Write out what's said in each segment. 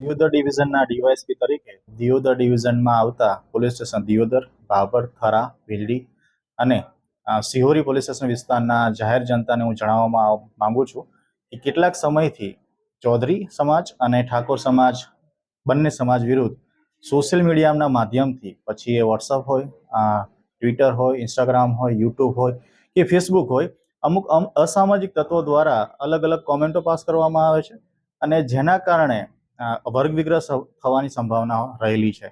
Deodar ડિવિઝનના DYSP તરીકે દિયોદર ડિવિઝનમાં આવતા police station Deodar, Babur, Thara, Bhildi અને સિહોરી પોલીસ સ્ટેશન વિસ્તારના જાહેર જનતાને હું જણાવવા માંગુ છું કે કેટલાક સમયથી ચૌધરી સમાજ અને ઠાકોર સમાજ બંને સમાજ વિરુદ્ધ સોશિયલ મીડિયાના માધ્યમથી, પછી એ વોટ્સઅપ હોય, ટ્વિટર હોય, ઇન્સ્ટાગ્રામ હોય, યુટ્યુબ હોય કે ફેસબુક હોય, અમુક અસામાજિક તત્વો દ્વારા અલગ અલગ કોમેન્ટો પાસ કરવામાં આવે છે અને જેના કારણે વર્ગ વિગ્રહ થવાની સંભાવના રહેલી છે.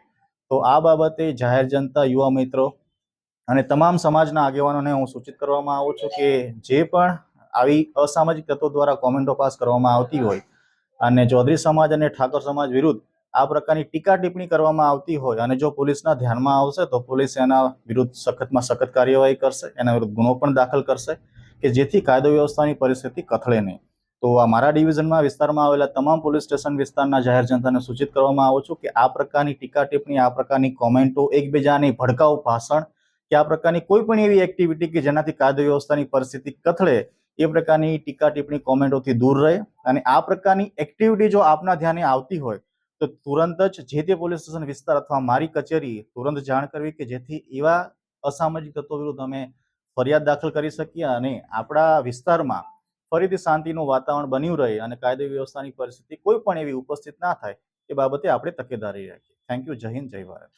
તો આ બાબતે જાહેર જનતા, યુવા મિત્રો અને તમામ સમાજના આગેવાનોને હું સૂચિત કરવામાં આવું છું કે જે પણ આવી અસામાજિક તત્વો દ્વારા કોમેન્ટો પાસ કરવામાં આવતી હોય અને ચૌધરી સમાજ અને ઠાકોર સમાજ વિરુદ્ધ આ પ્રકારની ટીકા ટિપ્પણી કરવામાં આવતી હોય અને જો પોલીસના ધ્યાનમાં આવશે તો પોલીસ એના વિરુદ્ધ સખતમાં સખત કાર્યવાહી કરશે, એના વિરુદ્ધ ગુનો પણ દાખલ કરશે કે જેથી કાયદો વ્યવસ્થાની પરિસ્થિતિ કથળે નહીં. તો આ મારા ડિવિઝનમાં વિસ્તારમાં આવેલા તમામ પોલીસ સ્ટેશન વિસ્તારના જાહેર જનતાને સૂચિત કરવામાં આવું છું કે આ પ્રકારની ટીકા ટિપ્પણી, આ પ્રકારની કોમેન્ટો, એકબીજાની ભડકાઉ ભાષણ કે આ પ્રકારની કોઈ પણ એવી એક્ટિવિટી કે જેનાથી કાયદો વ્યવસ્થાની પરિસ્થિતિ કથળે એ પ્રકારની ટીકા ટિપ્પણી, કોમેન્ટોથી દૂર રહે અને આ પ્રકારની એક્ટિવિટી જો આપના ધ્યાને આવતી હોય તો તુરંત જ જે તે પોલીસ સ્ટેશન વિસ્તાર અથવા મારી કચેરી તુરંત જાણ કરવી કે જેથી એવા અસામાજિક તત્વો વિરુદ્ધ અમે ફરિયાદ દાખલ કરી શકીએ અને આપણા વિસ્તારમાં ફરીથી શાંતિનું વાતાવરણ બન્યું રહે અને કાયદો વ્યવસ્થાની પરિસ્થિતિ કોઈ પણ એવી ઉપસ્થિત ના થાય એ બાબતે આપણે તકેદારી રાખીએ. Thank you. જય હિન્દ, જય ભારત.